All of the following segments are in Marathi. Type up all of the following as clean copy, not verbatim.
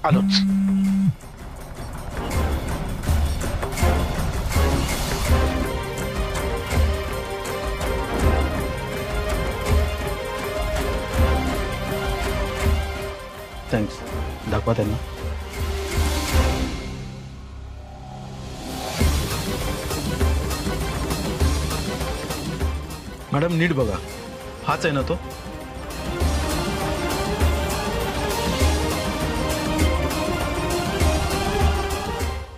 आलोच. थँक्स. दाखवा त्यांना. मॅडम नीट बघा, हाच आहे ना तो?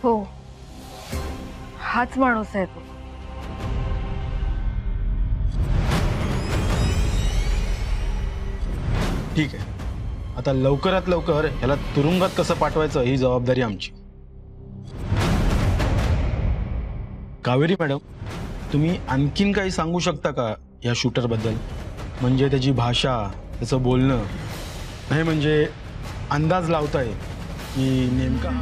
हो, हाच माणूस आहे तो. ठीक आहे, आता लवकरात लवकर ह्याला तुरुंगात कसं पाठवायचं ही जबाबदारी आमची. कावेरी मॅडम, तुम्ही आणखीन काही सांगू शकता का या शूटर बद्दल? म्हणजे त्याची भाषा, त्याचं बोलणं, नाही म्हणजे अंदाज लावताय की नेमका.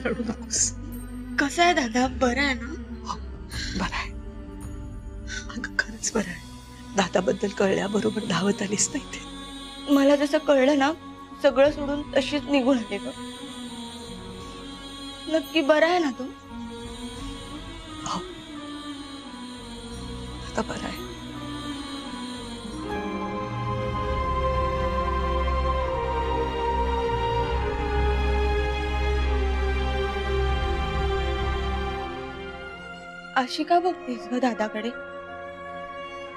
रडू नकोस. कसं आहे दादा, बरं आहे ना? बरं आहे. अगं खरंच बरं आहे. दादाबद्दल कळल्याबरोबर धावत आलीस नाही ते. मला जसं कळलं ना, सगळं सोडून तशीच निघून आले ग. नक्की बरं आहे ना तू? हो, आता बरं आहे. अशी का बघतेस ग दादाकडे?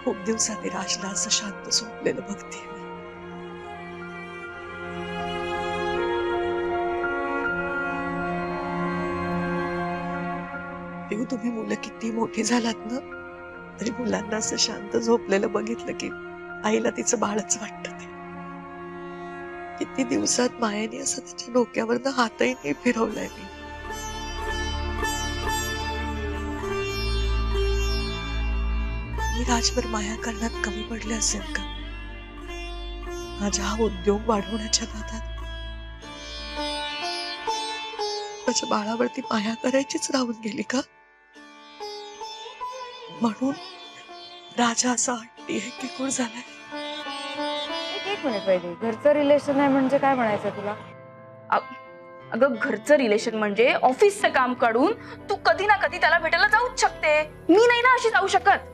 खूप दिवसांनी राजला असं शांत झोपलेलं बघते मी. पिऊ, तुम्ही मुलं किती मोठी झालात ना, तरी मुलांना असं शांत झोपलेलं बघितलं की आईला तिचं बाळच वाटतं. ते किती दिवसात मायाने असं त्याच्या डोक्यावरनं हातही नाही फिरवलाय मी. राजवर माया करण्यात कमी पडले असेल का? माझा हा उद्योग वाढवण्याच्या नादात माझ्या बाळावरती माया करायचीच राहून गेली का? म्हणून राजा असा हट्टी आहे की कोण झालाय. एक मिनिट पाहिजे, घरचं रिलेशन आहे म्हणजे काय म्हणायचं तुला? अगं घरचं रिलेशन म्हणजे ऑफिसचं काम काढून तू कधी ना कधी त्याला भेटायला जाऊच शकते. मी नाही ना अशी जाऊ शकत.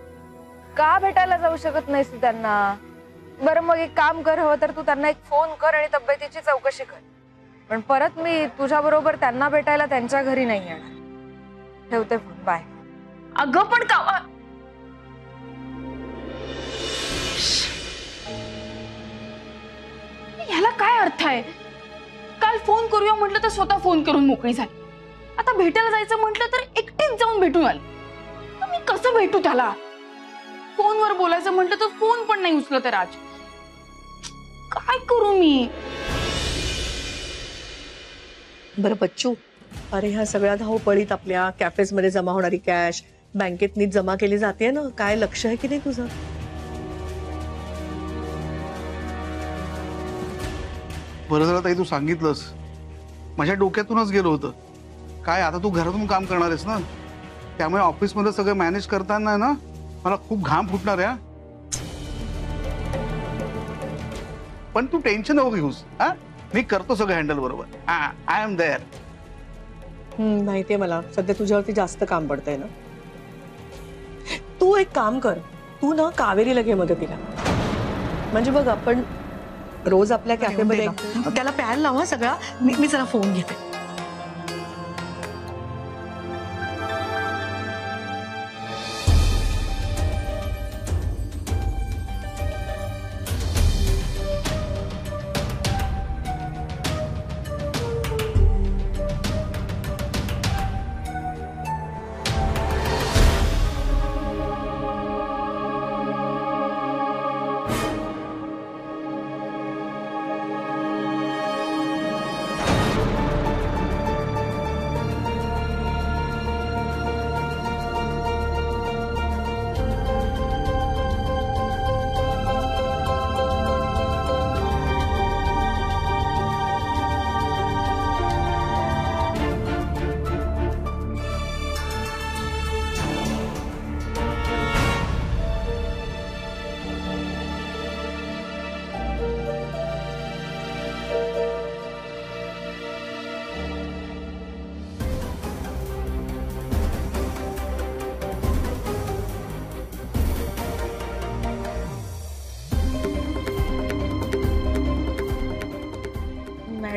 का भेटायला जाऊ शकत नाहीस तू त्यांना? बरं मग एक काम कर, हवं तर तू त्यांना एक फोन कर आणि तब्येतीची चौकशी कर. पण परत मी तुझ्या बरोबर त्यांना भेटायला त्यांच्या घरी नाही येणार. ठेवते फोन, बाय. अगं पण का ह्याला काय अर्थ आहे? काल फोन करूया म्हटलं तर स्वतः फोन करून मोकळी झाली. आता भेटायला जायचं म्हटलं तर एकटीच जाऊन भेटून आली. तर मी कसं भेटू त्याला? फोनवर बोलायचं म्हटलं तर फोन पण नाही उचलत आहे राज. काय करू मी? बरं बच्चू, अरे ह्या सगळ्या धावपळीत आपल्या कॅफेज मध्ये जमा होणारी कॅश बँकेत नीट जमा केली जाते ना? काय लक्ष आहे की नाही तुझं? बरं झालं ताई तू सांगितलंस. माझ्या डोक्यातूनच गेलो होतं. काय आता तू घरातून काम करणार आहेस ना, त्यामुळे ऑफिसमध्ये सगळं मॅनेज करताना ना मला खूप घाम फुटणार आहे. पण तू टेन्शन नको घेऊस. हा, मी करतो सगळं हँडल बरोबर. I am there. माहितीये मला सध्या तुझ्यावरती जास्त काम पडतंय ना. तू एक काम कर, तू ना कावेरीला घे मदतीला. म्हणजे बघ आपण रोज आपल्या कॅफेमध्ये त्याला प्यायला लावा सगळा. मी जरा फोन घेते.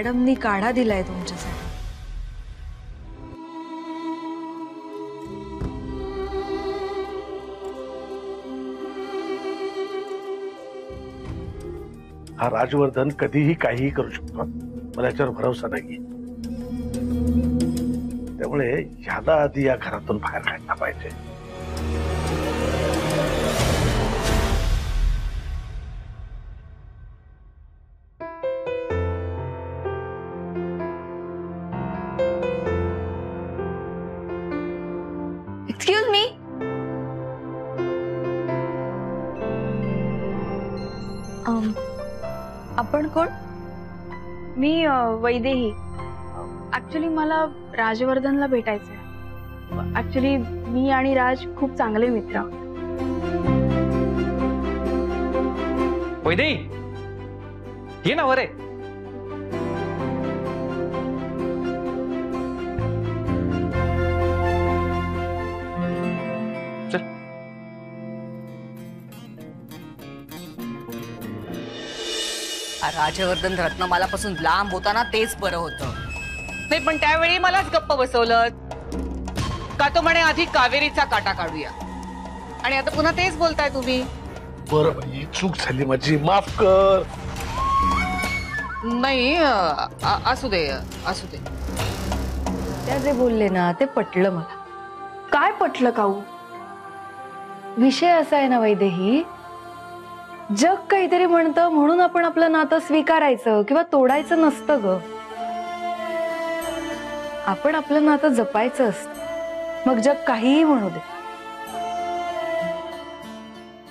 मॅडमनी काढा दिलाय तुमच्यासाठी. हा राजवर्धन कधीही काहीही करू शकतो, मला याच्यावर भरोसा नाही. त्यामुळे ह्याला आधी या घरातून बाहेर काढला पाहिजे. Excuse me. आपण कोण? मी वैदेही. ऍक्च्युली मला राजवर्धनला भेटायचंय. ऍक्च्युली मी आणि राज खूप चांगले मित्र आहोत. वैदेही ये ना वर आहे. चल. राजवर्धन रत्नमालापासून लांब होता ना, तेच बरं होतं. नाही पण त्यावेळी मलाच गप्प बसवलं का. तो म्हणे आधी कावेरीचा काटा काढूया, आणि आता पुन्हा तेच बोलताय तुम्ही. बरं बाई, चूक झाली माझी, माफ कर. नाही असू दे असू दे. त्या जे बोलले ना ते पटलं मला. काय पटलं काऊ? विषय असा आहे ना वैदेही, जग काहीतरी म्हणतं म्हणून आपण आपलं नातं स्वीकारायचं किंवा तोडायचं नसतं ग. आपण आपलं नातं जपायचं असतं, मग जग काहीही म्हणू दे.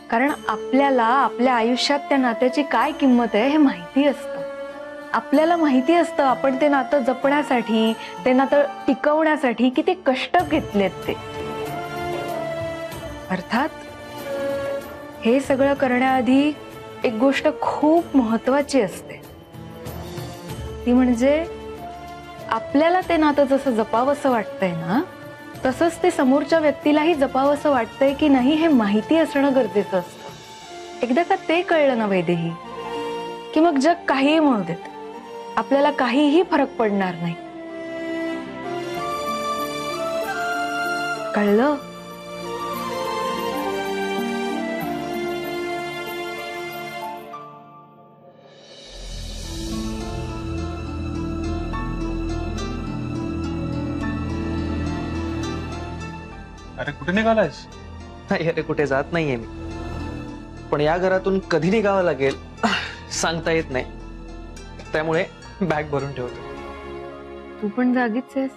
कारण आपल्याला आपल्या आयुष्यात त्या नात्याची काय किंमत आहे हे माहिती असतं. आपल्याला माहिती असतं आपण ते नातं जपण्यासाठी, ते नातं टिकवण्यासाठी किती कष्ट घेतलेत ते. अर्थात हे सगळं करण्याआधी एक गोष्ट खूप महत्वाची असते, ती म्हणजे आपल्याला ते नातं जसं जपावंसं वाटतंय ना, तसंच ते समोरच्या व्यक्तीलाही जपावंसं वाटतंय की नाही हे माहिती असणं गरजेचं असतं. एकदा का ते कळलं ना वैदेही, की मग जग काहीही म्हणू देत, आपल्याला काहीही फरक पडणार नाही. कळलं? अरे कुठे निघालायस? नाही अरे, कुठे जात नाहीये मी, पण या घरातून कधी निघावं लागेल सांगता येत नाही. त्यामुळे बॅग भरून ठेवतो. तू पण जागीच आहेस.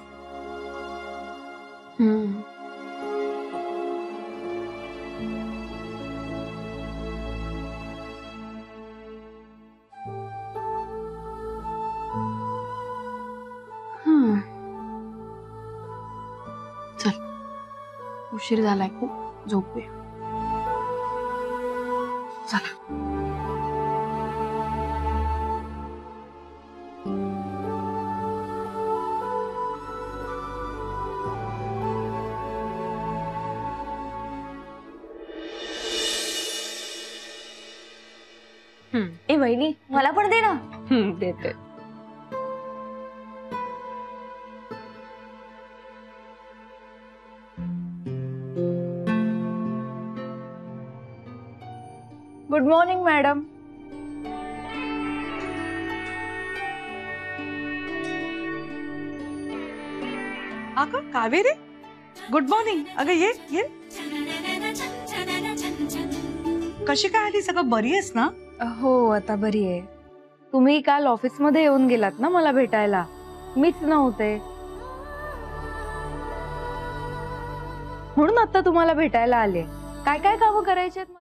चल, उशीर झालाय खूप, झोपूया. चला. ए वहिनी, मला पण दे ना. देते. Good morning madam. अगं कावेरी, गुड मॉर्निंग. अगं ये ये. कशी काय आली? सगळं बरी आहेस ना? हो, आता बरी आहे. तुम्ही काल ऑफिसमध्ये येऊन गेलात ना मला भेटायला, मीच नव्हते म्हणून आता तुम्हाला भेटायला आले. काय काय कामं करायची आहेत?